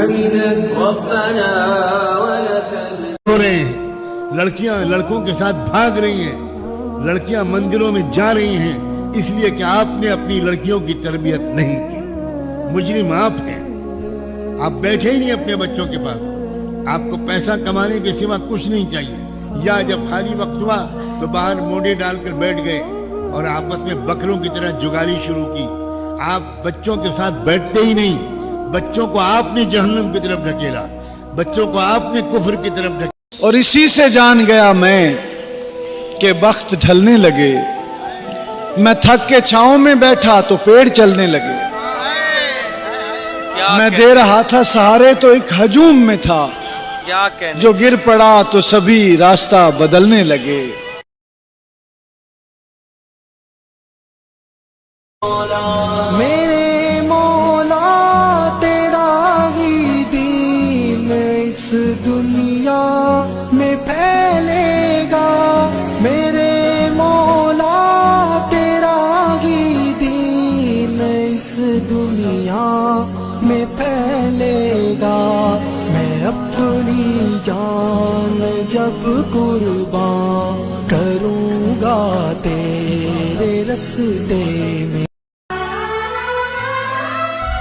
حمدت ربنا ولك ہو رہے ہیں، لڑکیاں لڑکوں کے ساتھ بھاگ رہی ہیں، لڑکیاں مندروں میں جا رہی ہیں، اس لیے کہ آپ نے اپنی لڑکیوں کی تربیت نہیں کی۔ مجرم آپ ہیں، آپ بیٹھے ہی نہیں اپنے بچوں کے پاس، آپ کو پیسہ کمانے کے سوا کچھ نہیں چاہیے، یا جب خالی وقت ہوا تو باہر موڈے ڈال کر بیٹھ گئے اور آپس میں بکروں کی طرح جگالی شروع کی۔ آپ بچوں کے ساتھ بیٹھتے ہی نہیں، بچوں کو آپ نے جہنم کی طرف ڈھکیلا، بچوں کو آپ نے کفر کی طرف ڈھکیلا۔ اور اسی سے جان گیا میں کہ وقت ڈھلنے لگے، میں تھک کے چھاؤں میں بیٹھا تو پیڑ چلنے لگے، میں دے رہا تھا سہارے تو ایک ہجوم میں تھا، جو گر پڑا تو سبھی راستہ بدلنے لگے۔ میرے مولا تیرا ہی دین اس دنیا میں پھیلے گا، میرے مولا تیرا ہی دین اس دنیا میں پھیلے گا، میں اپنی جان جب قربان کروں گا تیرے رستے میں۔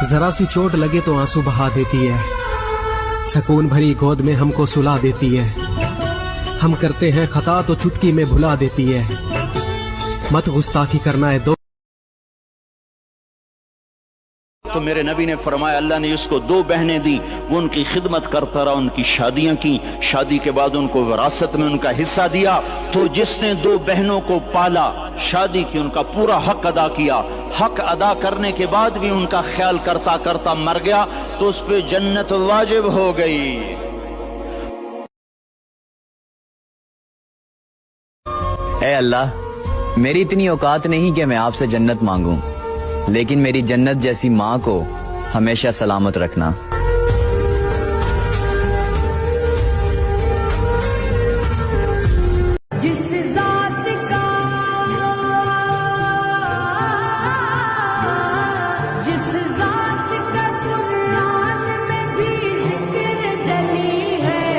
ذرا سی چوٹ لگے تو آنسو بہا دیتی ہے، سکون بھری گود میں ہم کو سلا دیتی ہے، ہم کرتے ہیں خطا تو چٹکی میں بھلا دیتی ہے، مت گستاخی کرنا ہے دو۔ تو میرے نبی نے فرمایا اللہ نے اس کو 2 بہنیں دی، وہ ان کی خدمت کرتا رہا، ان کی شادیاں کی، شادی کے بعد ان کو وراثت میں ان کا حصہ دیا۔ تو جس نے 2 بہنوں کو پالا، شادی کی، ان کا پورا حق ادا کیا، حق ادا کرنے کے بعد بھی ان کا خیال کرتا کرتا مر گیا تو اس پہ جنت واجب ہو گئی۔ اے اللہ، میری اتنی اوقات نہیں کہ میں آپ سے جنت مانگوں، لیکن میری جنت جیسی ماں کو ہمیشہ سلامت رکھنا۔ جس ذات کا قرآن میں بھی ذکر جلی ہے،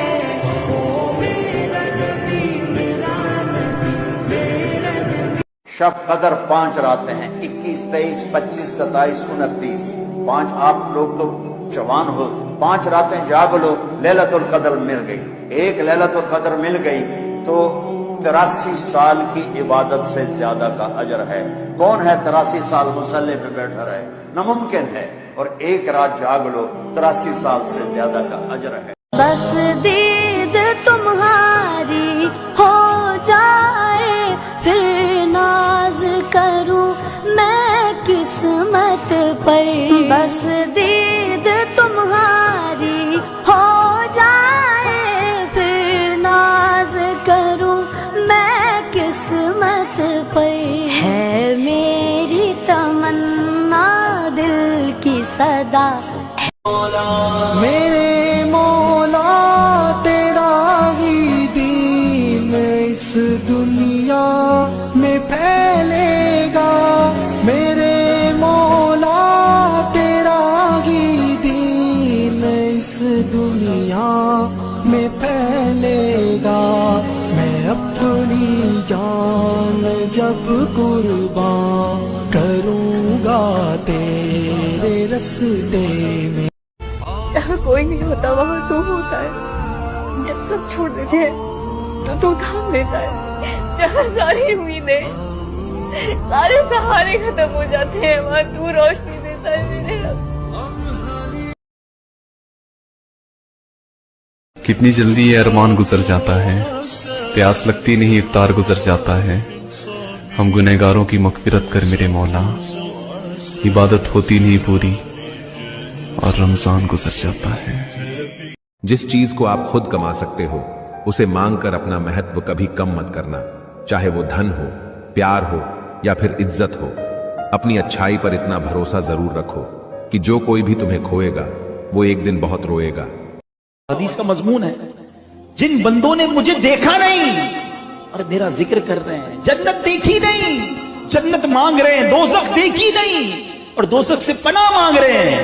وہ میرا نبی، میرا نبی، میرا نبی۔ شب قدر 5 راتیں ہیں، 21، 23، 25، 27، 29۔ 5 آپ لوگ تو جوان ہو، 5 راتیں جاگ لو، لیلۃ القدر مل گئی۔ ایک لیلۃ القدر مل گئی تو 83 سال کی عبادت سے زیادہ کا اجر ہے۔ کون ہے 83 سال مصلی پہ بیٹھا رہے؟ ناممکن ہے۔ اور ایک رات جاگ لو، 83 سال سے زیادہ کا اجر ہے۔ بس دید تمہاری ہو جائے، پھر ناز کروں میں قسمت پر، بس دید تمہاری ہو جائے، پھر ناز کروں میں قسمت پر، ہے میری تمنا دل کی صدا۔ میرے مولا تیرا ہی دین اس دنیا میں پھیلے گا، میرے مولا تیرا ہی دین اس دنیا میں پھیلے گا، میں اپنی جان جب قربان کروں گا تیرے رستے میں۔ جہاں کوئی نہیں ہوتا وہاں تو ہوتا ہے، جب سب چھوڑ دیتے ہیں تو تھام لیتا ہے، جہاں ساری امیدیں، سارے سہارے ختم ہو جاتے ہیں وہاں تو روشنی دیتا ہے میرے رب۔ کتنی جلدی یہ ارمان گزر جاتا ہے، پیاس لگتی نہیں افطار گزر جاتا ہے، ہم گنہگاروں کی مغفرت کر میرے مولا، عبادت ہوتی نہیں پوری اور رمضان گزر جاتا ہے۔ جس چیز کو آپ خود کما سکتے ہو اسے مانگ کر اپنا مہتو کبھی کم مت کرنا، چاہے وہ دھن ہو، پیار ہو یا پھر عزت ہو۔ اپنی اچھائی پر اتنا بھروسہ ضرور رکھو کہ جو کوئی بھی تمہیں کھوئے گا وہ ایک دن بہت روئے گا۔ حدیث کا مضمون ہے، جن بندوں نے مجھے دیکھا نہیں اور میرا ذکر کر رہے ہیں، جنت دیکھی نہیں، جنت مانگ رہے ہیں، دوزخ دیکھی نہیں اور دوزخ سے پناہ مانگ رہے ہیں،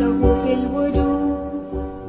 له في الوجود।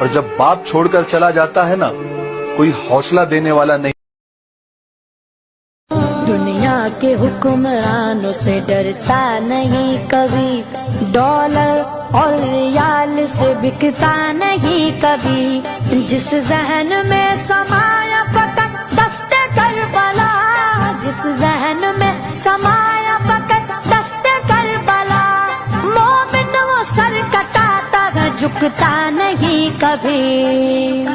اور جب باپ چھوڑ کر چلا جاتا ہے نا، کوئی حوصلہ دینے والا نہیں. دنیا کے حکمرانوں سے ڈرتا نہیں کبھی، ڈالر اور ریال سے بکتا نہیں کبھی. جس ذہن میں سمایا فقط دست کربلا، جس ذہن میں سمایا فقط دست کربلا، مومن وہ سر کٹاتا ہے جھکتا نہیں کبھی.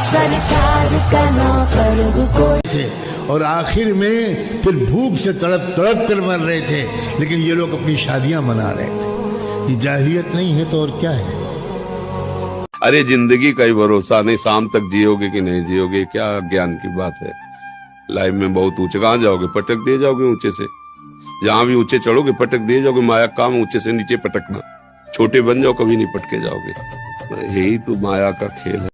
سرکار کا نوکر کوئی تھے اور آخر میں پھر بھوک سے تڑپ تڑپ کر مر رہے تھے، لیکن یہ لوگ اپنی شادیاں منا رہے تھے. یہ جاہلیت نہیں ہے تو اور کیا ہے؟ ارے زندگی کا ہی بھروسہ نہیں، شام تک جیو گے کہ نہیں جیو گے، کیا گیان کی بات ہے. لائف میں بہت اونچے کہاں جاؤ گے، پٹک دیے جاؤ گے اونچے سے. جہاں بھی اونچے چڑھو گے پٹک دیے جاؤ گے. مایا کام اونچے سے نیچے پٹکنا، چھوٹے بن جاؤ کبھی نہیں پٹکے جاؤ گے. یہی تو مایا کا کھیل ہے.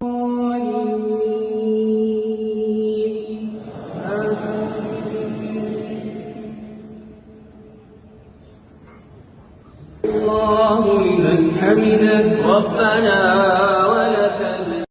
الله لمن حمده ربنا ولك